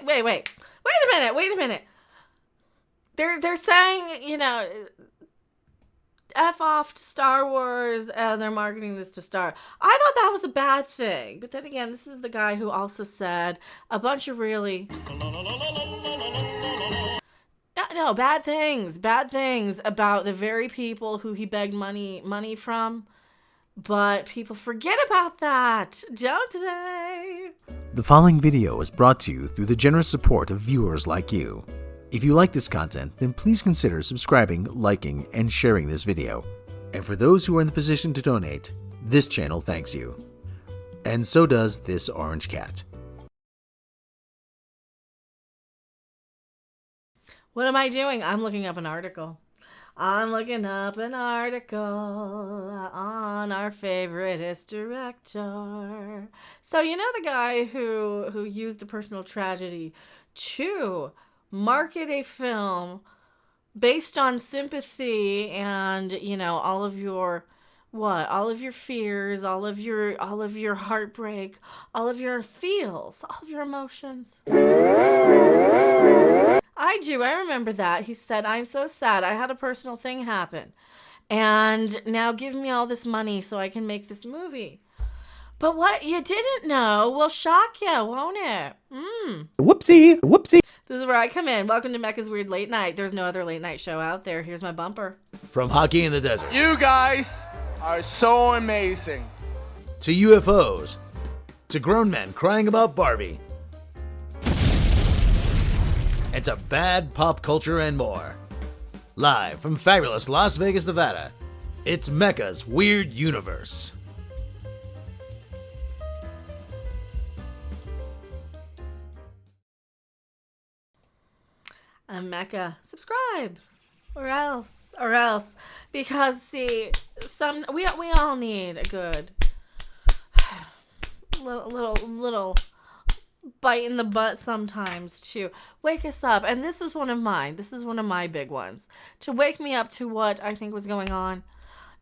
Wait a minute. They're saying, F off to Star Wars, and they're marketing this to Star. I thought that was a bad thing. But then again, this is the guy who also said a bunch of really... No, bad things about the very people who he begged money from. But people forget about that, don't they? The following video is brought to you through the generous support of viewers like you. If you like this content, then please consider subscribing, liking, and sharing this video. And for those who are in the position to donate, this channel thanks you. And so does this orange cat. What am I doing? I'm looking up an article. I'm looking up an article on our favoriteest director. So you know the guy who used a personal tragedy to market a film based on sympathy and, all of your fears, all of your heartbreak, all of your feels, all of your emotions. I do. I remember that. He said, "I'm so sad. I had a personal thing happen. And now give me all this money so I can make this movie." But what you didn't know will shock you, won't it? Whoopsie. This is where I come in. Welcome to Mecca's Weird Late Night. There's no other late night show out there. Here's my bumper. From hockey in the desert, You guys are so amazing. to UFOs, to grown men crying about Barbie, and to bad pop culture and more. Live from fabulous Las Vegas, Nevada, it's Mecca's Weird Universe. I'm Mecca. Subscribe. Or else. Because, see, we all need a good little bite in the butt sometimes to wake us up. And this is one of mine. This is one of my big ones. To wake me up to what I think was going on.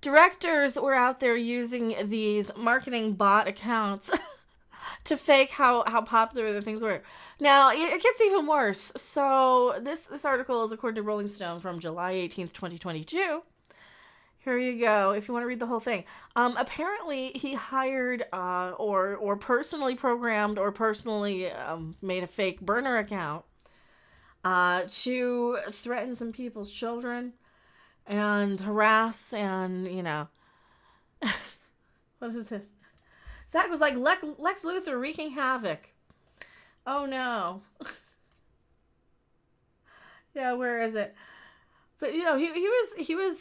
Directors were out there using these marketing bot accounts to fake how popular the things were. Now, it gets even worse. So this article is according to Rolling Stone from July 18th, 2022. Here you go, if you want to read the whole thing. Apparently, he hired or personally programmed or personally made a fake burner account to threaten some people's children and harass and, what is this? Zack was like Lex Luthor wreaking havoc. Oh no. Yeah, where is it? But he was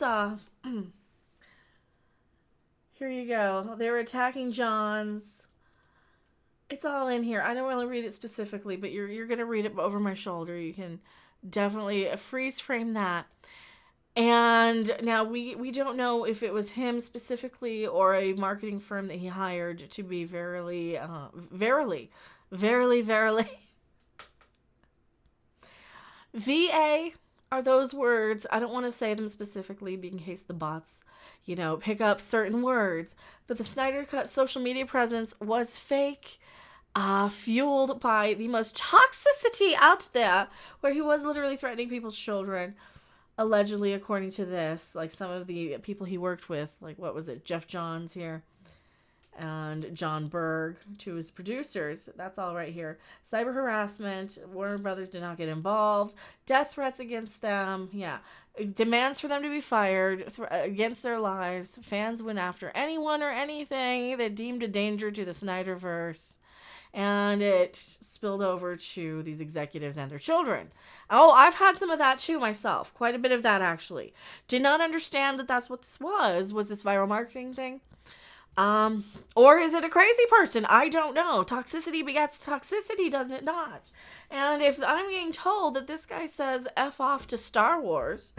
here you go. They were attacking Johns. It's all in here. I don't want to read it specifically, but you're gonna read it over my shoulder. You can definitely freeze frame that. And now we don't know if it was him specifically or a marketing firm that he hired to be verily VA are those words. I don't want to say them specifically in case the bots, pick up certain words. But the Snyder Cut social media presence was fake, fueled by the most toxicity out there, where he was literally threatening people's children. Allegedly, according to this, like some of the people he worked with, like what was it, Jeff Johns here, and John Berg, to his producers. That's all right here. Cyber harassment. Warner Brothers did not get involved. Death threats against them. Yeah. Demands for them to be fired against their lives. Fans went after anyone or anything that deemed a danger to the Snyderverse. And it spilled over to these executives and their children. Oh, I've had some of that too myself. Quite a bit of that, actually. Did not understand that that's what this was. Was this viral marketing thing? Or is it a crazy person? I don't know. Toxicity begets toxicity, doesn't it not? And if I'm getting told that this guy says F off to Star Wars,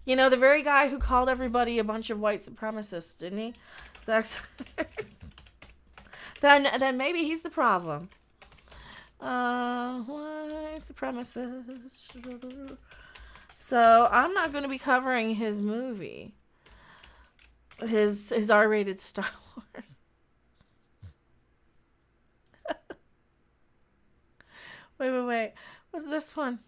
the very guy who called everybody a bunch of white supremacists, didn't he? Zack Snyder. Then maybe he's the problem. White supremacist. So I'm not going to be covering his movie. His R-rated Star Wars. Wait. What's this one?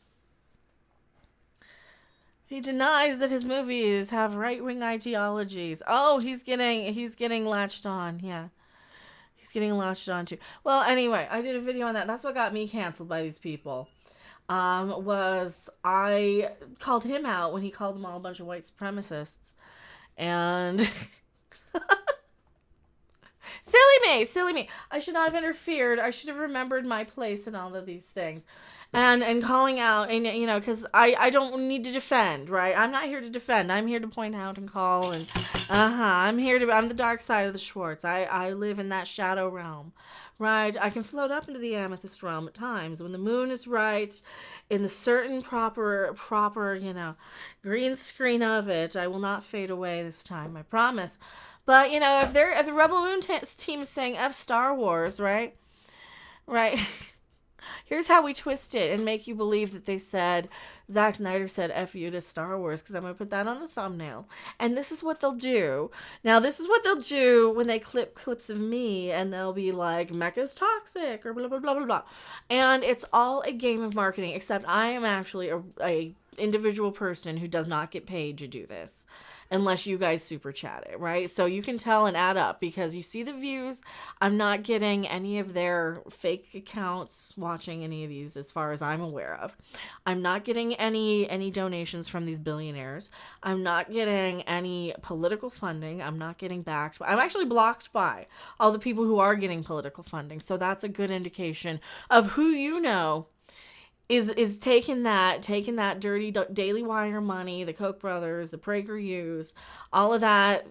He denies that his movies have right-wing ideologies. Oh, he's getting latched on. Yeah. He's getting latched on too. Well, anyway, I did a video on that. That's what got me canceled by these people. Was I called him out when he called them all a bunch of white supremacists. And silly me. I should not have interfered. I should have remembered my place in all of these things. And calling out, and because I don't need to defend, right? I'm not here to defend. I'm here to point out and call, and I'm the dark side of the Schwartz. I live in that shadow realm, right? I can float up into the amethyst realm at times when the moon is right, in the certain proper green screen of it. I will not fade away this time, I promise. But if the Rebel Moon team is saying F Star Wars, right? Here's how we twist it and make you believe that they said, Zack Snyder said F you to Star Wars, because I'm going to put that on the thumbnail. And this is what they'll do. Now, this is what they'll do when they clip clips of me, and they'll be like, Mecha's toxic, or blah, blah, blah, blah, blah. And it's all a game of marketing, except I am actually a individual person who does not get paid to do this. Unless you guys super chat it, right? So you can tell and add up, because you see the views. I'm not getting any of their fake accounts watching any of these, as far as I'm aware of. I'm not getting any donations from these billionaires. I'm not getting any political funding. I'm not getting backed. I'm actually blocked by all the people who are getting political funding. So that's a good indication of who is taking that dirty Daily Wire money, the Koch brothers, the PragerUs, all of that,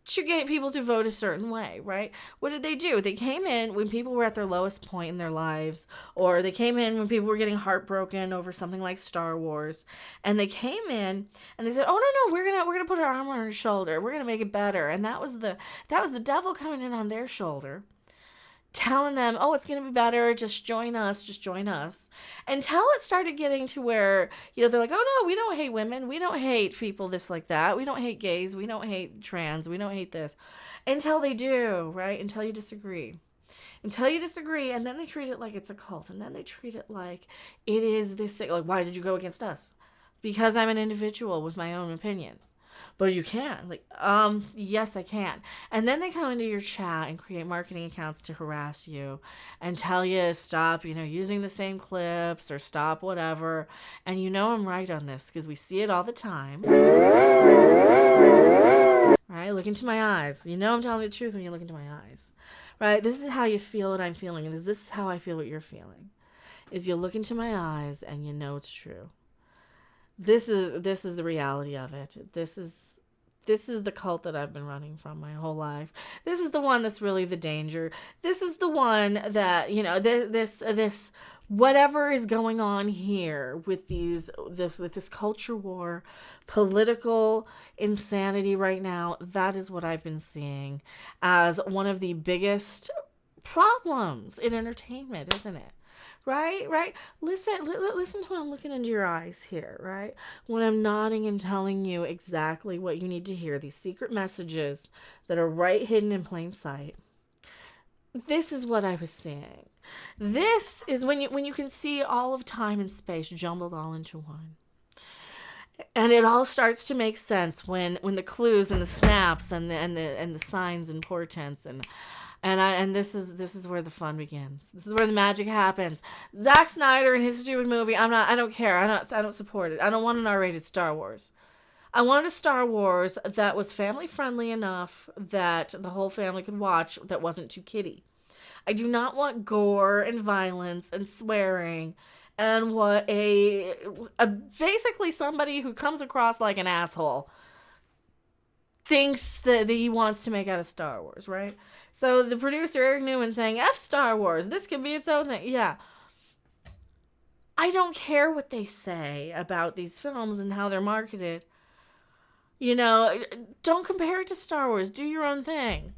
to get people to vote a certain way, right? What did they do? They came in when people were at their lowest point in their lives, or they came in when people were getting heartbroken over something like Star Wars, and they came in and they said, "Oh no, we're gonna put our arm on our shoulder. We're gonna make it better." And that was the devil coming in on their shoulder, telling them, "Oh, it's going to be better. Just join us. Until it started getting to where, they're like, "Oh, no, we don't hate women. We don't hate people this, like that. We don't hate gays. We don't hate trans. We don't hate this." Until they do, right? Until you disagree. And then they treat it like it's a cult. And then they treat it like it is this thing. Like, why did you go against us? Because I'm an individual with my own opinions. But you can. Yes, I can. And then they come into your chat and create marketing accounts to harass you and tell you stop, using the same clips, or stop whatever. And I'm right on this, because we see it all the time. Right? Look into my eyes. I'm telling the truth when you look into my eyes. Right? This is how you feel what I'm feeling. And this is how I feel what you're feeling. Is you look into my eyes and you know it's true. This is the reality of it. This is the cult that I've been running from my whole life. This is the one that's really the danger. This is the one that, this whatever is going on here with this culture war, political insanity right now, that is what I've been seeing as one of the biggest problems in entertainment, isn't it? Right? Listen to when I'm looking into your eyes here, right? When I'm nodding and telling you exactly what you need to hear, these secret messages that are right hidden in plain sight. This is what I was seeing. This is when you can see all of time and space jumbled all into one. And it all starts to make sense when the clues and the snaps and the signs and portents and this is where the fun begins. This is where the magic happens. Zack Snyder and his stupid movie. I don't care. I don't support it. I don't want an R-rated Star Wars. I wanted a Star Wars that was family friendly enough that the whole family could watch, that wasn't too kiddie. I do not want gore and violence and swearing and what a basically somebody who comes across like an asshole thinks that he wants to make out of Star Wars, right? So the producer, Eric Newman, saying, F Star Wars, this can be its own thing. Yeah. I don't care what they say about these films and how they're marketed. Don't compare it to Star Wars. Do your own thing.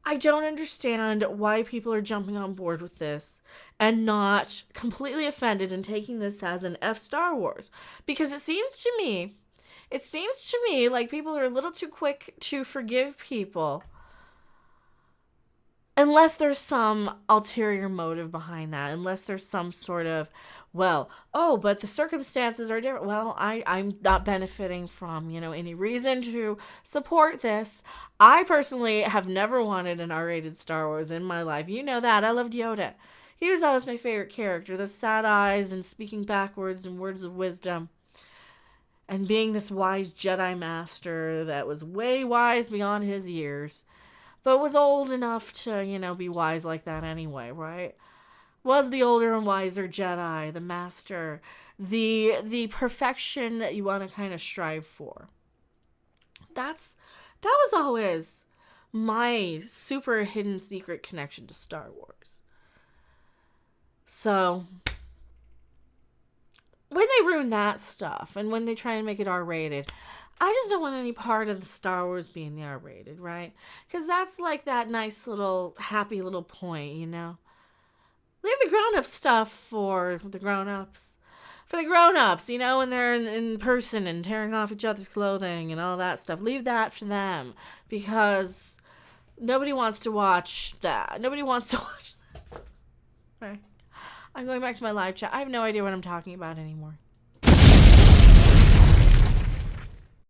I don't understand why people are jumping on board with this and not completely offended and taking this as an F Star Wars. Because it seems to me like people are a little too quick to forgive people unless there's some ulterior motive behind that, unless there's some sort of, well, oh, but the circumstances are different. Well, I'm not benefiting from, any reason to support this. I personally have never wanted an R-rated Star Wars in my life. You know that. I loved Yoda. He was always my favorite character. The sad eyes and speaking backwards and words of wisdom. And being this wise Jedi master that was way wise beyond his years, but was old enough to, be wise like that anyway, right? Was the older and wiser Jedi, the master, the perfection that you want to kind of strive for. That was always my super hidden secret connection to Star Wars. So when they ruin that stuff and when they try and make it R-rated, I just don't want any part of the Star Wars being the R-rated, right? Because that's like that nice little happy little point, Leave the grown-up stuff for the grown-ups. For the grown-ups, when they're in person and tearing off each other's clothing and all that stuff. Leave that for them. Because nobody wants to watch that. Nobody wants to watch that. Right. I'm going back to my live chat. I have no idea what I'm talking about anymore.